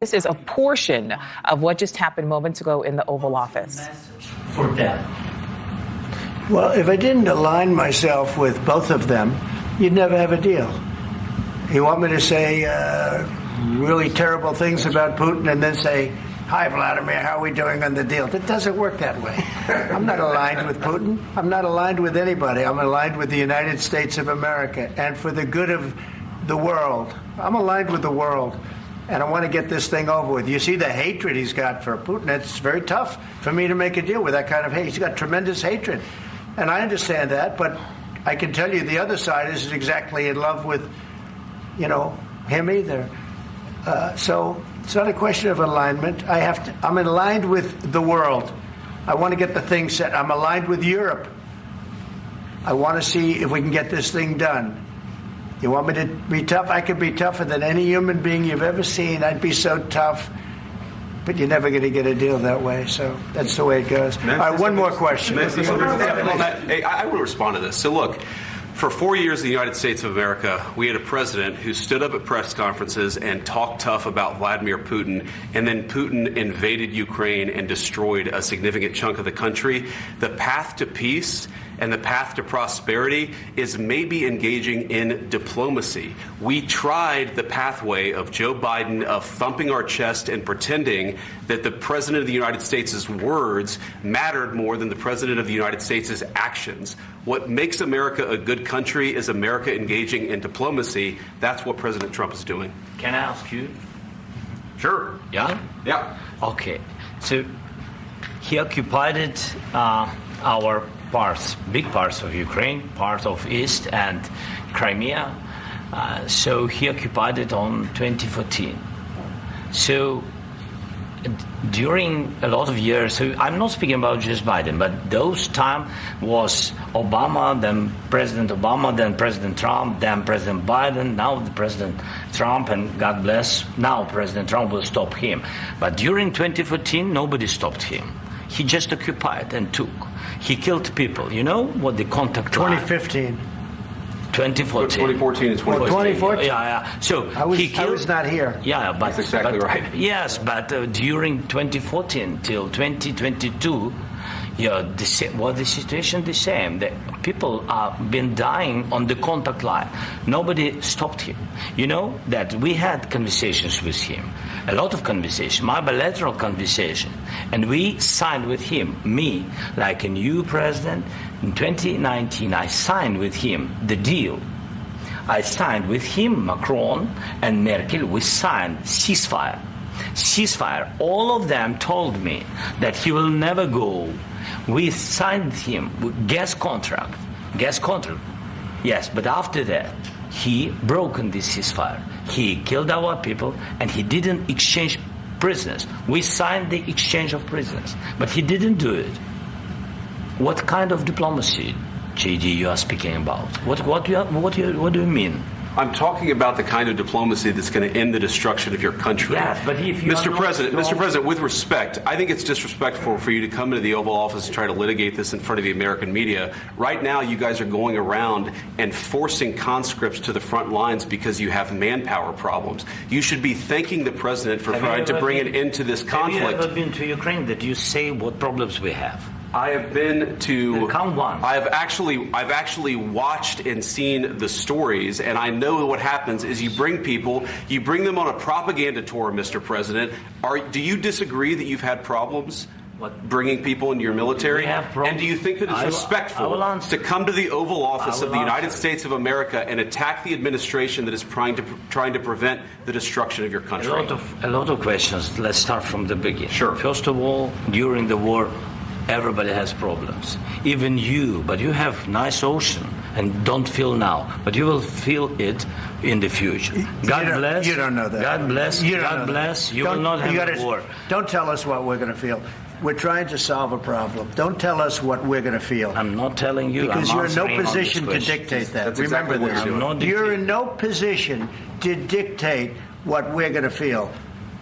This is a portion of what just happened moments ago in the Oval Office. For them. Well, if I didn't align myself with both of them, you'd never have a deal. You want me to say really terrible things about Putin and then say, "Hi, Vladimir, how are we doing on the deal?" That doesn't work that way. I'm not aligned with Putin. I'm not aligned with anybody. I'm aligned with the United States of America. And for the good of the world, I'm aligned with the world. And I want to get this thing over with. You see the hatred he's got for Putin. It's very tough for me to make a deal with that kind of hate. He's got tremendous hatred. And I understand that, but I can tell you the other side isn't exactly in love with, him either. So it's not a question of alignment. I'm aligned with the world. I want to get the thing set. I'm aligned with Europe. I want to see if we can get this thing done. You want me to be tough? I could be tougher than any human being you've ever seen. I'd be so tough. But you're never going to get a deal that way. So that's the way it goes. All right, one more question. I want to respond to this. So look, for 4 years in the United States of America, we had a president who stood up at press conferences and talked tough about Vladimir Putin, and then Putin invaded Ukraine and destroyed a significant chunk of the country. The path to peace and the path to prosperity is maybe engaging in diplomacy. We tried the pathway of Joe Biden of thumping our chest and pretending that the President of the United States' words mattered more than the President of the United States' actions. What makes America a good country is America engaging in diplomacy. That's what President Trump is doing. Can I ask you? Sure. Yeah? Yeah. Okay. So he occupied our big parts of Ukraine, part of East and Crimea. So he occupied it on 2014. So during a lot of years, so I'm not speaking about just Biden, but those time was Obama, then President Obama, then President Trump, then President Biden, now the President Trump, and God bless, now President Trump will stop him. But during 2014, nobody stopped him. He just occupied and took. He killed people. You know what the contact 2015. 2014 and 2014. 2014. Yeah. So I was not here. Yeah, but that's exactly right. Yes, but during 2014 till 2022, the situation the same. The people have been dying on the contact line. Nobody stopped him. You know that we had conversations with him, a lot of conversation, my bilateral conversation, and we signed with him, me, like a new president. In 2019, I signed with him the deal. I signed with him, Macron and Merkel, we signed ceasefire. Ceasefire. All of them told me that he will never go. We signed him with gas contract. Yes, but after that, he broken this ceasefire. He killed our people and he didn't exchange prisoners. We signed the exchange of prisoners, but he didn't do it. What kind of diplomacy, JD, you are speaking about? What do you mean? I'm talking about the kind of diplomacy that's going to end the destruction of your country. Yes, but if you Mr. President, with respect, I think it's disrespectful for you to come into the Oval Office and try to litigate this in front of the American media. Right now, you guys are going around and forcing conscripts to the front lines because you have manpower problems. You should be thanking the president for trying to bring an end to this conflict. Have you ever been to Ukraine that you say what problems we have? I have been to. Count one. I've actually watched and seen the stories, and I know what happens is you bring them on a propaganda tour, Mr. President. Do you disagree that you've had problems bringing people into your military? And do you think that it's respectful to come to the Oval Office of the United States of America and attack the administration that is trying to prevent the destruction of your country? A lot of questions. Let's start from the beginning. Sure. First of all, during the war, everybody has problems, even you, but you have nice ocean and don't feel now, but you will feel it in the future. God bless. You don't know that. God bless. God bless. You will not have a war. Don't tell us what we're going to feel. We're trying to solve a problem. Don't tell us what we're going to feel. I'm not telling you. Because you're in no position to dictate that. That's Remember exactly this. You're in no position to dictate what we're going to feel.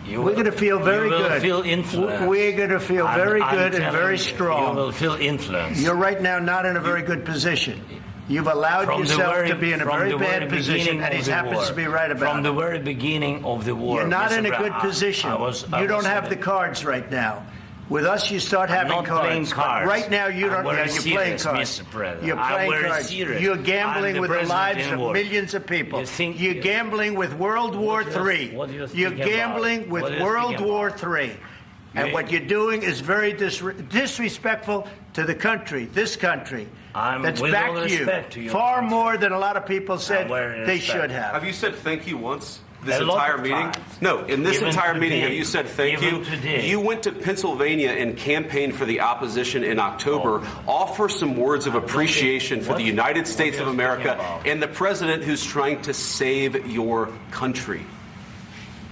We're going to feel very good. You will feel influence. We're going to feel very good and very strong. You will feel influence. You're right now not in a very good position. You've allowed yourself to be in a very bad position, and he happens to be right about it. From the very beginning of the war. You're not Mr. in a good Brown, position. You don't have the cards right now. With us, you start having I'm not cards. playing cards. But right now, you don't. I'm Yeah, very you're playing serious, cards. Mr. President. You're I'm playing very cards. serious. You're I'm gambling the with the president lives in of war. millions of people. You're gambling with World War III. What do you think You're about? gambling with What do you World think War about? III. And Yeah. what you're doing is very disrespectful to the country, this country. That's with backed all respect to you your far country. more than a lot of people said very they respect. should have. Have you said thank you once? This A lot entire of meeting? times. No, in this Even entire meeting, today. have you said thank Even you? today. You went to Pennsylvania and campaigned for the opposition in October. Offer some words of appreciation for the United States of America and the president who's trying to save your country.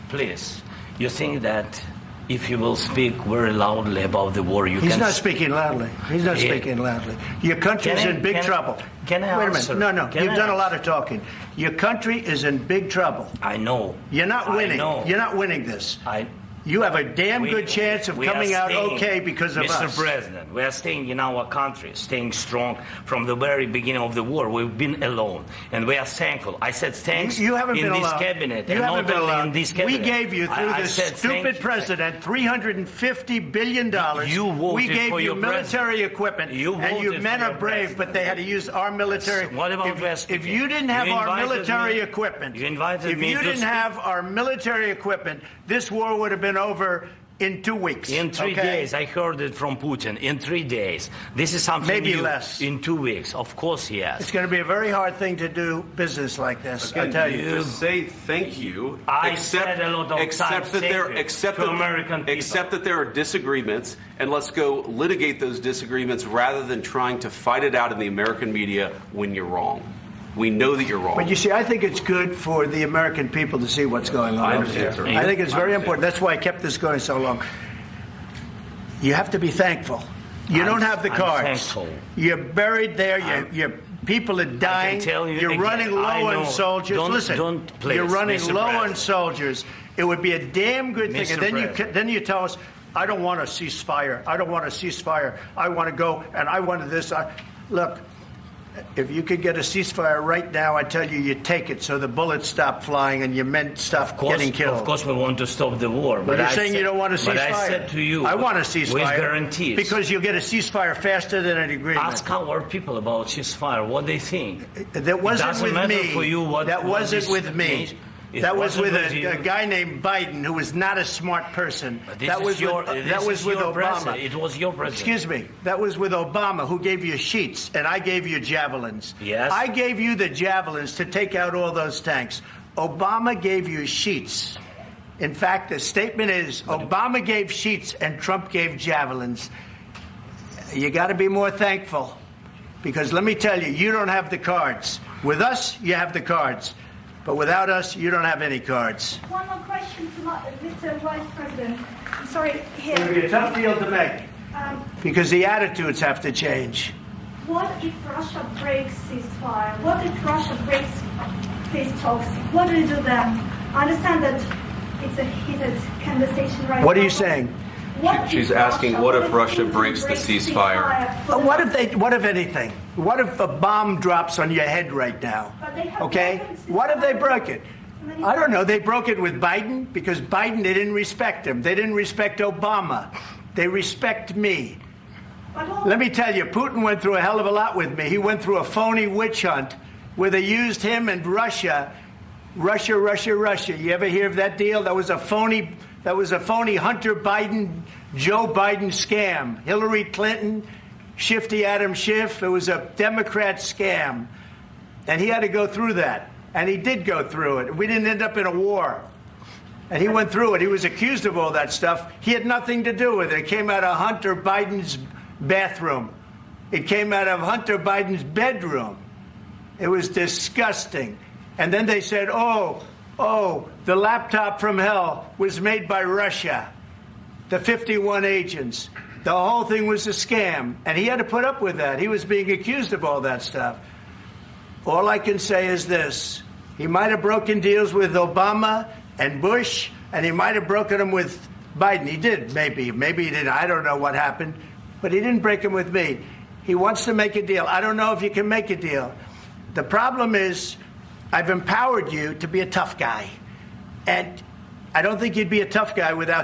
Please, you think that if you will speak very loudly about the war, you He's can... not speaking loudly. He's not Yeah. speaking loudly. Your country's Can I- in big can I- trouble. can I Wait a answer? minute. No. Can You've I done a answer? lot of talking. Your country is in big trouble. I know. You're not winning. I know. You're not winning this. I... You have a damn good chance of we are coming out staying, okay because of Mr. us. President, we are staying in our country, staying strong from the very beginning of the war. We've been alone, and we are thankful. I said thanks You haven't in been this alone. cabinet, You and haven't not been only alone. in this We cabinet. gave you, through I this said thank stupid you. president, $350 billion. You voted we gave for you your military president. equipment, You and you voted men for are your brave, president. but they had to use our military. What about West If Virginia? you didn't have You our invited military me- equipment, you invited if me you to didn't speak. have our military equipment, this war would have been over in 2 weeks. In 3 okay? days, I heard it from Putin. In 3 days, this is something Maybe new. less. In 2 weeks, of course, yes. It's going to be a very hard thing to do business like this. I Again, tell you. just say thank you. I said a lot of except times that thank there, you except to that, American people. except that there are disagreements, and let's go litigate those disagreements rather than trying to fight it out in the American media when you're wrong. We know that you're wrong. But you see, I think it's good for the American people to see what's going on. I understand, over sir. here. I think it's I very understand. important. That's why I kept this going so long. You have to be thankful. You I'm- don't have the I'm cards. thankful. You're buried there. Your people are dying. tell you You're again, running I low know. on soldiers. Don't- Listen, don't, please, you're running Mr. low on President. soldiers. It would be a damn good thing. Mr. And then President. then you tell us, I don't want a ceasefire. I don't want a ceasefire. I want to go and I wanted this. Look. If you could get a ceasefire right now, I tell you, you take it so the bullets stop flying and your men stop getting killed. Of course, we want to stop the war. But you're saying said, you don't want a ceasefire. But I said to you, I want a ceasefire. with guarantees. Because you'll get a ceasefire faster than an agreement. Ask our people about ceasefire, what they think. That wasn't doesn't with matter me. for you what- that what wasn't this with me. means. It That was wasn't with with you. a guy named Biden, who was not a smart person. But this That is was your, with, this that was is with your Obama. president. It was your president. Excuse me. That was with Obama, who gave you sheets, and I gave you javelins. Yes. I gave you the javelins to take out all those tanks. Obama gave you sheets. In fact, the statement is Obama gave sheets and Trump gave javelins. You got to be more thankful, because let me tell you, you don't have the cards. With us, you have the cards. But without us, you don't have any cards. One more question to Mr. Vice President. I'm sorry, It's going to be here. a tough deal to make, because the attitudes have to change. What if Russia breaks ceasefire? What if Russia breaks peace talks? What do you do then? I understand that it's a heated conversation right now. What are you saying? What She's if asking, Russia- what if Russia Putin breaks the ceasefire? for the- What if anything? What if a bomb drops on your head right now? But they have Okay? broken ceasefire. What if they broke it? Many I don't know. times. They broke it with Biden because Biden, they didn't respect him. They didn't respect Obama. They respect me. But all- Let me tell you, Putin went through a hell of a lot with me. He went through a phony witch hunt where they used him and Russia. Russia. You ever hear of that deal? That was a phony Hunter Biden, Joe Biden scam. Hillary Clinton, Shifty Adam Schiff. It was a Democrat scam. And he had to go through that. And he did go through it. We didn't end up in a war. And he went through it. He was accused of all that stuff. He had nothing to do with it. It came out of Hunter Biden's bathroom. It came out of Hunter Biden's bedroom. It was disgusting. And then they said, oh, the laptop from hell was made by Russia. The 51 agents. The whole thing was a scam. And he had to put up with that. He was being accused of all that stuff. All I can say is this. He might have broken deals with Obama and Bush, and he might have broken them with Biden. He did, maybe. Maybe he didn't. I don't know what happened. But he didn't break them with me. He wants to make a deal. I don't know if you can make a deal. The problem is I've empowered you to be a tough guy. And I don't think you'd be a tough guy without